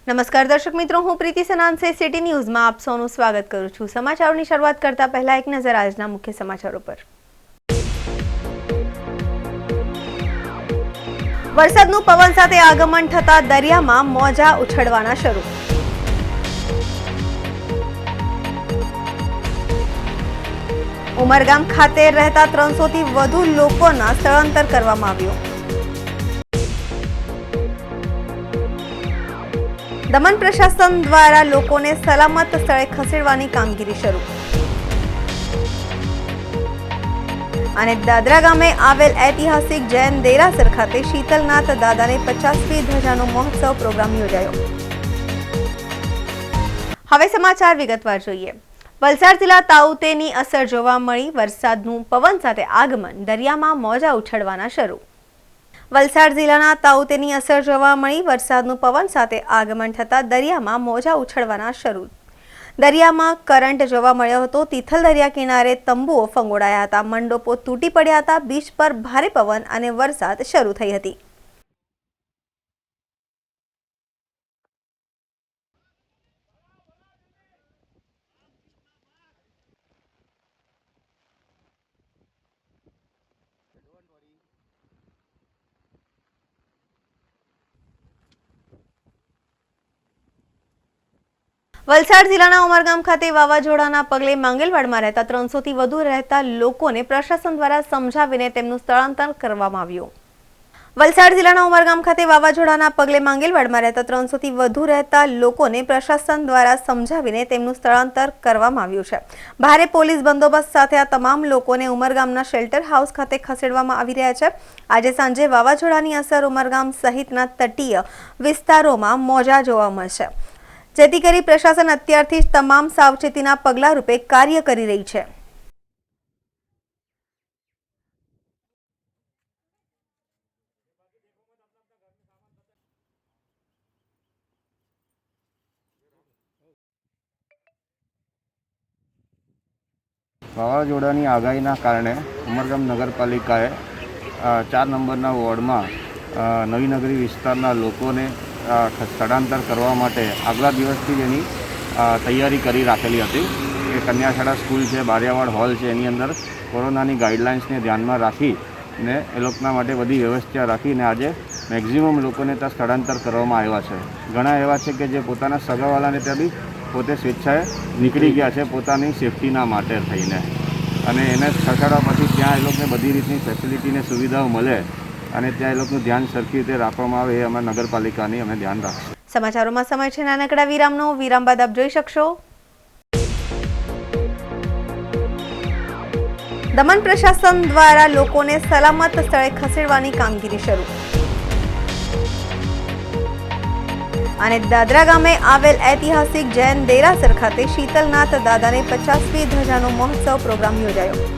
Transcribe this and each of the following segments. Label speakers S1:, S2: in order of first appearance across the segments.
S1: નમસ્કાર દર્શક મિત્રો, હું પ્રીતિ સનાનસે સિટી ન્યૂઝમાં આપ સૌનું સ્વાગત કરું છું। સમાચારોની શરૂઆત કરતા પહેલા એક નજર આજના મુખ્ય સમાચારો પર। વરસાદનું પવન સાથે આગમન થતા દરિયામાં મોજા ઉછળવાના શરૂ। ઉમરગામ ખાતે રહેતા 300 થી વધુ લોકોના સ્થળાંતર કરવામાં આવ્યું। દમણ પ્રશાસન દ્વારા લોકોને સલામત સ્થળે ખસેડવાની કામગીરી શરૂ। અને દાદરા ગામે આવેલ ઐતિહાસિક જૈન દેરાસર ખાતે શીતલનાથ દાદાને 50મી ધજાનો મહોત્સવ પ્રોગ્રામ યોજાયો। હવે સમાચાર વિગતવાર જોઈએ। વલસાડ જિલ્લા તાઉતેની અસર જોવા મળી। વરસાદનું પવન સાથે આગમન, દરિયામાં મોજા ઉછળવાના શરૂ। વલસાડ જિલ્લાના તાઉતેની અસર જોવા મળી। વરસાદનું પવન સાથે આગમન થતા દરિયામાં મોજા ઉછળવાના શરૂ। દરિયામાં કરંટ જોવા મળ્યો હતો। તિથલ દરિયા કિનારે તંબુઓ ફંગોળાયા હતા। મંડપો તૂટી પડ્યા હતા। બીચ પર ભારે પવન અને વરસાદ શરૂ થઈ હતી। વલસાડ જિલ્લાના ઉમરગામ ખાતે વાવાઝોડાના પગલે માંગલવાડમાં રહેતા 300 થી વધુ રહેતા લોકોને પ્રશાસન દ્વારા સમજાવીને તેમનું સ્થળાંતર કરવામાં આવ્યું। વલસાડ જિલ્લાના ઉમરગામ ખાતે વાવાઝોડાના પગલે માંગલવાડમાં રહેતા 300 થી વધુ રહેતા લોકોને પ્રશાસન દ્વારા સમજાવીને તેમનું સ્થળાંતર કરવામાં આવ્યું છે। ભારે પોલીસ બંદોબસ્ત સાથે આ તમામ લોકોને ઉમરગામના શેલ્ટર હાઉસ ખાતે ખસેડવામાં આવી રહ્યા છે। આજે સાંજે વાવાઝોડાની અસર ઉમરગામ સહિતના તટીય વિસ્તારોમાં મોજા જોવા મળશે, જેથી કરી પ્રશાસન અત્યારથી જ તમામ સાવચેતીના પગલા રૂપે કાર્ય કરી રહી છે।
S2: વાવાઝોડાની આગાહીના કારણે ઉમરગામ નગરપાલિકાએ 4 નંબરના વોર્ડમાં નવી નગરી વિસ્તારના લોકોને સ્થળાંતર કરવા માટે આગલા દિવસથી જ એની તૈયારી કરી રાખેલી હતી। એ કન્યાશાળા સ્કૂલ છે, બારિયાવાડ હોલ છે, એની અંદર કોરોનાની ગાઈડલાઇન્સને ધ્યાનમાં રાખીને એ લોકોના માટે બધી વ્યવસ્થા રાખીને આજે મેક્ઝિમમ લોકોને ત્યાં સ્થળાંતર કરવામાં આવ્યા છે। ઘણા એવા છે કે જે પોતાના સગાવાલાને ત્યાંથી પોતે સ્વેચ્છાએ નીકળી ગયા છે પોતાની સેફટીના માટે થઈને, અને એને ખસેડવા પછી ત્યાં એ લોકોને બધી રીતની ફેસિલિટીને સુવિધાઓ મળે અને ત્યાં એ લોકોનું ધ્યાન સરખી રીતે રાખવામાં આવે એ અમારા નગરપાલિકાની અમે ધ્યાન રાખશું।
S1: સમાચારોમાં સમય છે નાનકડા વિરામનો। વિરામ બાદ આપ જોઈ શકશો દમણ પ્રશાસન દ્વારા લોકોને સલામત સ્થળે ખસેડવાની કામગીરી શરૂ। અને દાદરા ગામે આવેલ ઐતિહાસિક જૈન દેરાસર ખાતે શીતલનાથ દાદાને 50મી ધજાનો મહોત્સવ પ્રોગ્રામ યોજાયો।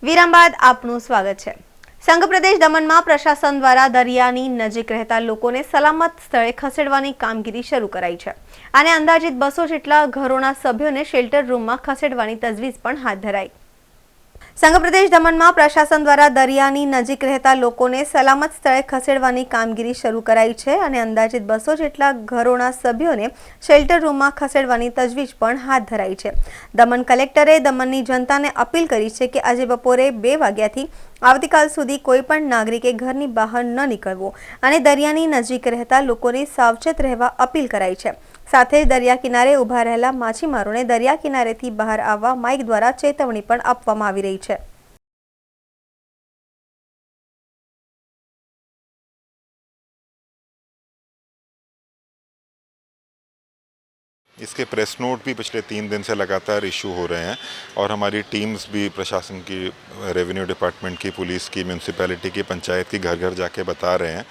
S1: વિરામ બાદ આપનું સ્વાગત છે। સંઘ પ્રદેશ દમણમાં પ્રશાસન દ્વારા દરિયાની નજીક રહેતા લોકોને સલામત સ્થળે ખસેડવાની કામગીરી શરૂ કરાઈ છે। અને અંદાજિત 200 જેટલા ઘરોના સભ્યોને શેલ્ટર રૂમમાં ખસેડવાની તજવીજ પણ હાથ ધરાઈ। સંઘ પ્રદેશ દમણમાં પ્રશાસન દ્વારા દરિયાની નજીક રહેતા લોકોને સલામત સ્થળે ખસેડવાની કામગીરી શરૂ કરાઈ છે અને અંદાજિત 200 જેટલા ઘરોના સભ્યોને શેલ્ટર રૂમમાં ખસેડવાની તજવીજ પણ હાથ ધરાઈ છે। દમણ કલેક્ટરે દમણની જનતાને અપીલ કરી છે કે આજે બપોરે 2 વાગ્યાથી આવતીકાલ સુધી કોઈપણ નાગરિકે ઘરની બહાર ન નીકળવું અને દરિયાની નજીક રહેતા લોકોને સાવચેત રહેવા અપીલ કરાઈ છે। સાથે દરિયા કિનારે ઊભા રહેલા માછીમારોને દરિયા કિનારેથી બહાર આવવા માઇક દ્વારા ચેતવણી પણ આપવામાં આવી રહી છે।
S3: इसके प्रेस नोट भी पिछले 3 दिन से लगातार इशू हो रहे हैं और हमारी टीम्स भी प्रशासन की, रेवेन्यू डिपार्टमेंट की, पुलिस की, म्यूनसिपैलिटी की, पंचायत की घर घर जाके बता रहे हैं।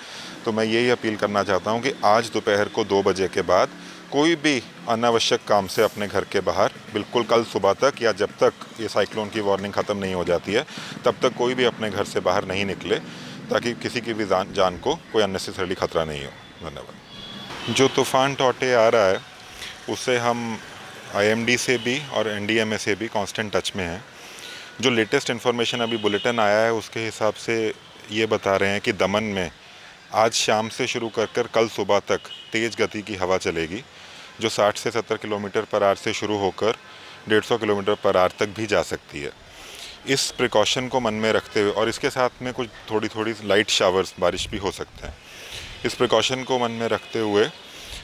S3: तो मैं यही अपील करना चाहता हूं कि आज दोपहर को 2 बजे के बाद कोई भी अनावश्यक काम से अपने घर के बाहर, बिल्कुल कल सुबह तक या जब तक ये साइक्लोन की वार्निंग ख़त्म नहीं हो जाती है तब तक कोई भी अपने घर से बाहर नहीं निकले, ताकि किसी की भी जान को कोई अननेसेसरी खतरा नहीं हो। धन्यवाद। जो तूफ़ान टॉटे आ रहा है उससे हम IMD से भी और NDMA से भी कांस्टेंट टच में हैं। जो लेटेस्ट इन्फॉर्मेशन अभी बुलेटिन आया है उसके हिसाब से ये बता रहे हैं कि दमन में आज शाम से शुरू कर कल सुबह तक तेज़ गति की हवा चलेगी, जो 60 से 70 किलोमीटर पर आवर से शुरू होकर 150 किलोमीटर पर आवर तक भी जा सकती है। इस प्रिकॉशन को मन में रखते हुए, और इसके साथ में कुछ थोड़ी लाइट शावर्स, बारिश भी हो सकते हैं, इस प्रिकॉशन को मन में रखते हुए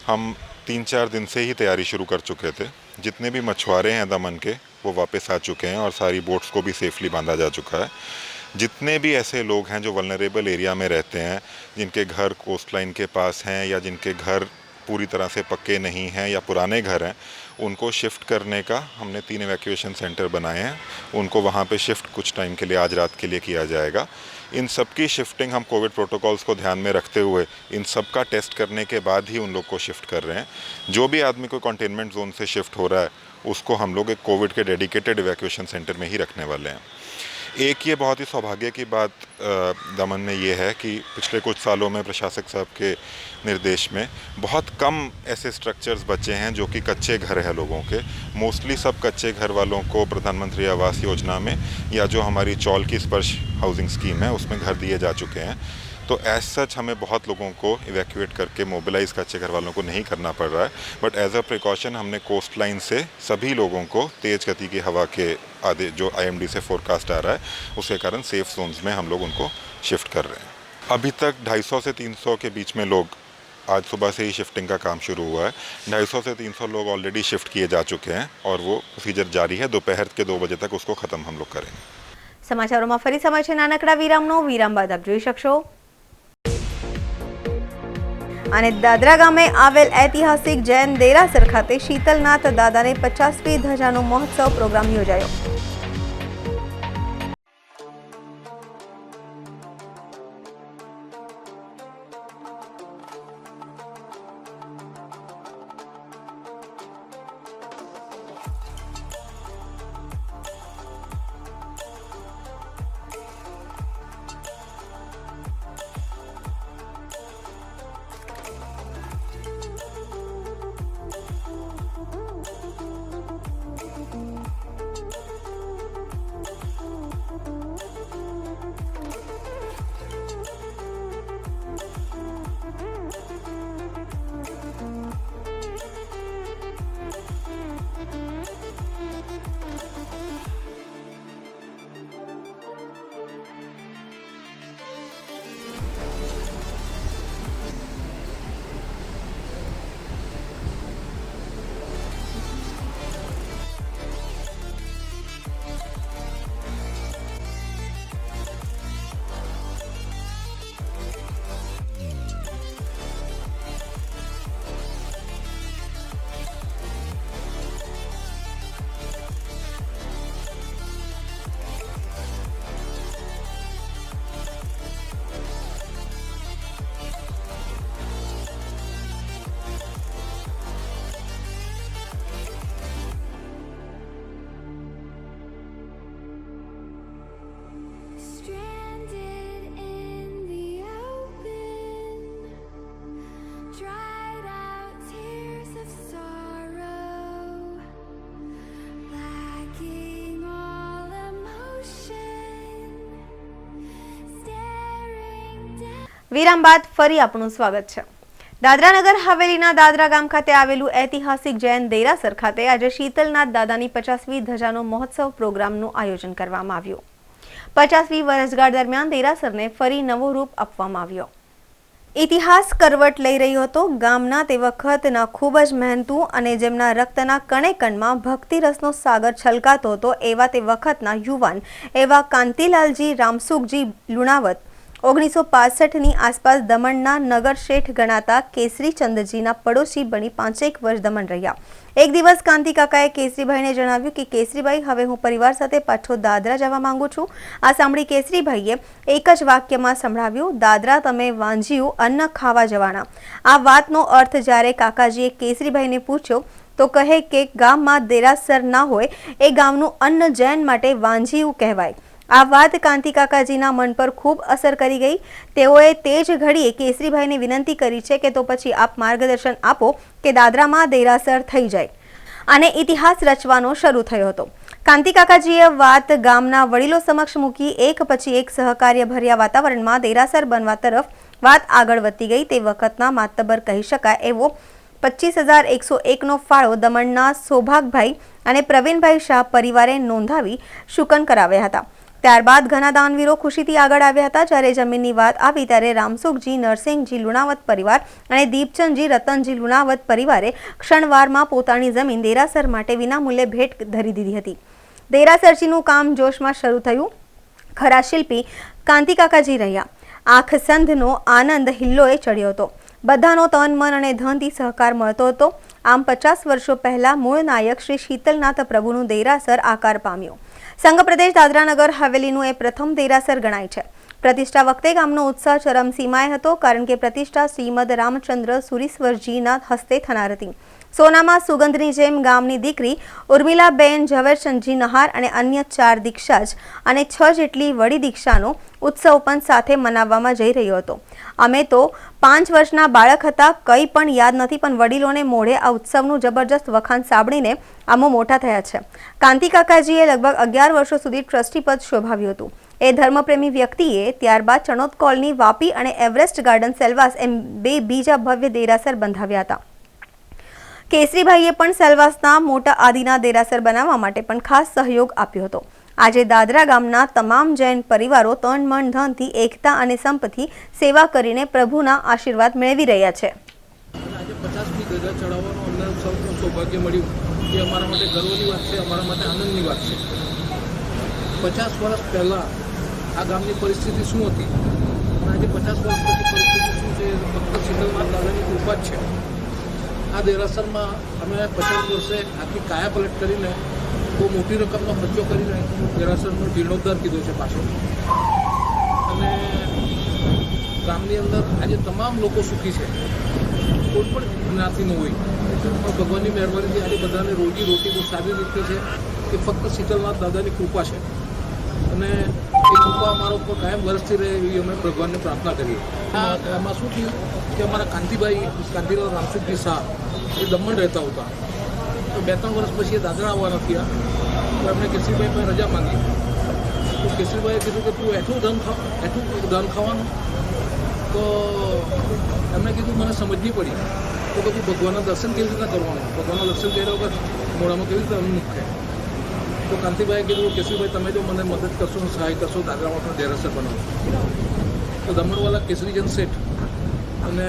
S3: हम 3-4 दिन से ही तैयारी शुरू कर चुके थे। जितने भी मछुआरे हैं दमन के वो वापस आ चुके हैं और सारी बोट्स को भी सेफली बांधा जा चुका है। जितने भी ऐसे लोग हैं जो वल्नरेबल एरिया में रहते हैं, जिनके घर कोस्ट लाइन के पास हैं या जिनके घर पूरी तरह से पक्के नहीं हैं या पुराने घर हैं, उनको शिफ्ट करने का हमने 3 इवैक्यूएशन सेंटर बनाए हैं। उनको वहाँ पे शिफ्ट कुछ टाइम के लिए, आज रात के लिए किया जाएगा। इन सब की शिफ्टिंग हम कोविड प्रोटोकॉल्स को ध्यान में रखते हुए इन सब का टेस्ट करने के बाद ही उन लोग को शिफ्ट कर रहे हैं। जो भी आदमी को कंटेनमेंट जोन से शिफ्ट हो रहा है उसको हम लोग एक कोविड के डेडिकेटेड इवैक्यूएशन सेंटर में ही रखने वाले हैं। एक ये बहुत ही सौभाग्य की बात दमन में ये है कि पिछले कुछ सालों में प्रशासक साहब के निर्देश में बहुत कम ऐसे स्ट्रक्चर्स बचे हैं जो कि कच्चे घर हैं लोगों के। मोस्टली सब कच्चे घर वालों को प्रधानमंत्री आवास योजना में या जो हमारी चौल की स्पर्श हाउसिंग स्कीम है उसमें घर दिए जा चुके हैं। तो एज सच हमें बहुत लोगों को इवैक्यूएट करके मोबिलाइज कच्चे घर वालों को नहीं करना पड़ रहा है, बट एज अ प्रिकॉशन हमने कोस्ट लाइन से सभी लोगों को तेज़ गति की हवा के आदि जो IMD से फोरकास्ट आ रहा है उसके कारण सेफ जोन्स में हम लोग उनको शिफ्ट कर रहे हैं। अभी तक 250 से 300 के बीच में लोग, आज सुबह से ही शिफ्टिंग का काम शुरू हुआ है। 250 से 300 लोग ऑलरेडी शिफ्ट किए जा चुके हैं और वो प्रोसीजर जारी है। दोपहर के 2 बजे तक उसको ख़त्म हम लोग करेंगे।
S1: સમાચારોમાં ફરી સમય છે નાનકડા વિરામનો। વિરામ બાદ આપ જોઈ શકશો અને દાદરા ગામે આવેલ ઐતિહાસિક જૈન દેરાસર ખાતે શીતલનાથ દાદાને 50મી ધજાનો મહોત્સવ પ્રોગ્રામ યોજાયો। વિરામ બાદ ફરી આપનું સ્વાગત છે। દાદરા નગર હવેલીના દાદરા ગામ ખાતે આવેલું ઐતિહાસિક જૈન દેરાસર ખાતે આજે શીતલનાથ દાદાની 50મી ધજાનો મહોત્સવ પ્રોગ્રામનું આયોજન કરવામાં આવ્યું। 50મી વર્ષગાંઠ દરમિયાન દેરાસરને ફરી નવો રૂપ આપવામાં આવ્યો। ઇતિહાસ કરવટ લઈ રહ્યો હતો। ગામના તે વખતના ખૂબ જ મહેનતુ અને જેમના રક્તના કણે કણમાં ભક્તિ રસનો સાગર છલકાતો હતો એવા તે વખતના યુવાન એવા કાંતિલાલજી રામસુખજી લુણાવત 1965ની આસપાસ દમણના નગર શેઠ ગણાતા કેસરીચંદજીના પડોશી બની 5 વર્ષ દમણ રહ્યા। એક દિવસ કાંતિ કાકાએ કેસરીભાઈને જણાવ્યું કે કેસરીભાઈ, હવે હું પરિવાર સાથે પાછો દાદરા જવા માંગુ છું। આ સાંભળી કેસરીભાઈએ એક જ વાક્યમાં સંભળાવ્યું, દાદરા તમે વાંજ્યું અન્ન ખાવા જવાના। આ વાતનો અર્થ જ્યારે કાકાજીએ કેસરીભાઈને પૂછ્યો તો કહે કે ગામમાં દેરાસર ના હોય એ ગામનું અન્ન જૈન માટે વાંજ્યું કહેવાય। આ વાત કાંતિ કાકાજીના મન પર ખૂબ અસર કરી ગઈ। તેઓએ તે જ ઘડીએ કેસરીભાઈને વિનંતી કરી છે કે તો પછી આપ માર્ગદર્શન આપો કે દાદરામાં દેરાસર થઈ જાય અને ઇતિહાસ રચવાનો શરૂ થયો હતો। કાંતિ કાકાજીએ વાત ગામના વડીલો સમક્ષ મૂકી। એક પછી એક સહકાર્ય ભર્યા વાતાવરણમાં દેરાસર બનવા તરફ વાત આગળ વધતી ગઈ। તે વખતના માતબર કહી શકાય એવો 25,101નો ફાળો દમણના સૌભાગભાઈ અને પ્રવીણભાઈ શાહ પરિવારે નોંધાવી શુકન કરાવ્યા હતા। ત્યારબાદ ઘણા દાનવીરો ખુશીથી આગળ આવ્યા હતા। જ્યારે જમીનની વાત આવી ત્યારે રામસુખજી નરસિંહજી લુણાવત પરિવાર અને દીપચંદજી રતનજી લુણાવત પરિવારે ક્ષણવારમાં પોતાની જમીન દેરાસર માટે વિનામૂલ્યે ભેટ ધરી દીધી હતી। દેરાસરજીનું કામ જોશમાં શરૂ થયું। ખરા શિલ્પી કાંતિ કાકાજી રહ્યા। આંખ સંધનો આનંદ હિલ્લોએ ચડ્યો હતો। બધાનો તન મન અને ધનથી સહકાર મળતો હતો। આમ 50 વર્ષો પહેલા મૂળ નાયક શ્રી શીતલનાથ પ્રભુનું દેરાસર આકાર પામ્યો। સંઘ પ્રદેશ દાદરાનગર હવેલીનું એ પ્રથમ દેરાસર ગણાય છે। પ્રતિષ્ઠા વખતે ગામનો ઉત્સાહ ચરમસીમાએ હતો, કારણ કે પ્રતિષ્ઠા શ્રીમદ રામચંદ્ર સુરીશ્વરજીના હસ્તે થનાર હતી। સોનામાં સુગંધની જેમ ગામની દીકરી ઉર્મિલાબેન ઝવેરચંદજી નહાર અને અન્ય 4 દીક્ષાજ અને 6 જેટલી વડી દીક્ષાનો ઉત્સવ પણ સાથે મનાવવામાં જઈ રહ્યો હતો। અમે તો 5 વર્ષના બાળક હતા, કંઈ પણ યાદ નથી, પણ વડીલોને મોઢે આ ઉત્સવનું જબરજસ્ત વખાણ સાંભળીને આમો મોટા થયા છે। કાંતિ કાકાજીએ લગભગ 11 વર્ષો સુધી ટ્રસ્ટી પદ શોભાવ્યું હતું। એ ધર્મપ્રેમી વ્યક્તિએ ત્યારબાદ ચણોદ કોલોની, વાપી અને એવરેસ્ટ ગાર્ડન સેલવાસ એમ 2 બીજા ભવ્ય દેરાસર બંધાવ્યા હતા। કેસરીભાઈએ પણ સેલવાસના મોટા આદિના દેરાસર બનાવવા માટે પણ ખાસ સહયોગ આપ્યો હતો। આજે દાદરા ગામના તમામ જૈન પરિવારો તન મન ધનથી એકતા અને સંપથી સેવા કરીને પ્રભુના આશીર્વાદ મેળવી રહ્યા છે।
S4: આજે 50મી ધજા ચડાવવાનું અમને સૌનું સૌભાગ્ય મળ્યું એ અમારા માટે ગર્વની વાત છે, અમારા માટે આનંદની વાત છે। 50 વર્ષ પહેલાં આ ગામની પરિસ્થિતિ શું હતી અને આજે 50 વર્ષ પછી પરિસ્થિતિ શું છે, ફક્ત શીતલનાથ દાદાની કૃપા જ છે। આ દેરાસરમાં અમે 50 વર્ષે આખી કાયાપલટ કરીને બહુ મોટી રકમનો ખર્ચો કરીને દેરાસરનો જીર્ણોદ્ધાર કીધો છે પાછો, અને ગામની અંદર આજે તમામ લોકો સુખી છે। કોઈ પણ જ્ઞાતિનું હોય પણ ભગવાનની મહેરબાનીથી આજે બધાને રોજી રોટી બહુ સારી રીતે છે કે ફક્ત શીતલનાથ દાદાની કૃપા છે, અને એ કૃપા અમારા ઉપર કાયમ વરસતી રહે એવી અમે ભગવાનને પ્રાર્થના કરીએ। આમાં શું થયું કે અમારા કાંતિલાલ રામસુખજી શાહ એ દમણ રહેતા હતા, તો 2-3 વર્ષ પછી એ દાદરા આવવાના થયા, તો એમણે કેસરીભાઈ પાસે રજા માંગી। તો કેસરીભાઈએ કીધું કે તું એટલું ધન ખાવાનું, તો એમણે કીધું મને સમજવી પડી તો પછી ભગવાનના દર્શન કેવી રીતના કરવાનું, ભગવાનના દર્શન કર્યા વગર મોઢામાં કેવી રીતે અન્ન મૂકે। તો કાંતિભાઈએ કીધું કેસરીભાઈ તમે જો મને મદદ કરશો, સહાય કરશો, દાદરામાં પણ દેરાસર બનાવો। તો દમણવાળા કેસરીચંદ શેઠ અને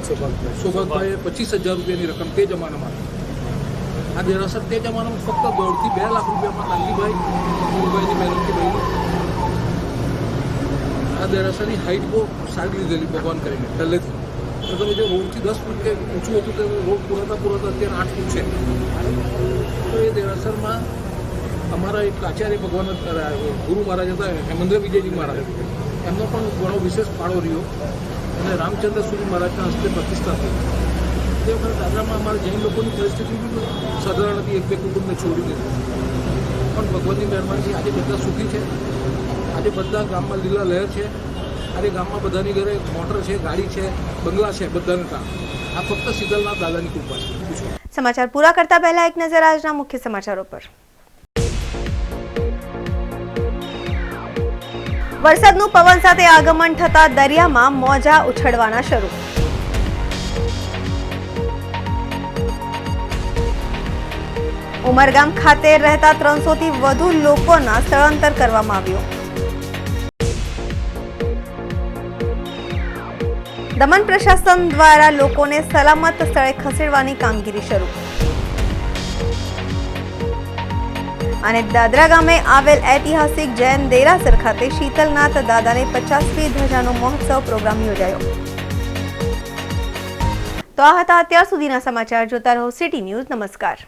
S4: સૌભાગભાઈએ 25,000 રૂપિયાની રકમ તે જમાનામાં, આ દેરાસર તે જમાનામાં ફક્ત 1.5 થી 2 લાખ રૂપિયામાં કાંતિભાઈ મહેનતથી બન્યું। આ દેરાસરની હાઈટ બહુ સારી લીધેલી ભગવાન કરીને પહેલેથી, તો તમે જો રોડથી 10 ફૂટ કે ઊંચું હતું તે રોડ પૂરાતા અત્યારે 8 ફૂટ છે। તો એ દેરાસરમાં અમારા એક આચાર્ય ભગવાન ગુરુ મહારાજ હતા હેમેન્દ્ર વિજયજી મહારાજ, એમનો પણ ઘણો વિશેષ ફાળો રહ્યો, અને રામચંદ્ર સુરી મહારાજના હસ્તે પ્રતિષ્ઠા થઈ। તે વખતે દાદરામાં અમારા જૈન લોકોની પરિસ્થિતિ સાધારણ હતી, 1-2 કુટુંબને છોડી દીધું, પણ ભગવાનની મહેરબાનીથી આજે બધા સુખી છે। આજે બધા ગામમાં લીલા લહેર છે। આજે ગામમાં બધાની ઘરે મોટર છે, ગાડી છે, બંગલા છે, બધાને કામ। આ ફક્ત શીતલનાથ દાદાની કૃપા છે।
S1: સમાચાર પૂરા કરતા પહેલા એક નજર આજના મુખ્ય સમાચારો પર। વરસાદનું પવન સાથે આગમન થતા દરિયામાં મોજા ઉછળવાના શરૂ. ઉમરગામ ખાતે રહેતા 300 થી વધુ લોકોના સ્થળાંતર કરવામાં આવ્યું. દમણ પ્રશાસન દ્વારા લોકોને સલામત સ્થળે ખસેડવાની કામગીરી શરૂ. અને દાદરા ગામે આવેલ ઐતિહાસિક જૈન દેરાસર ખાતે શીતલનાથ દાદાને 50મી ધજાનો મહોત્સવ પ્રોગ્રામ યોજાયો. તો આ હતા અત્યાર સુધીના સમાચાર. જોતા રહો સિટી ન્યૂઝ. નમસ્કાર.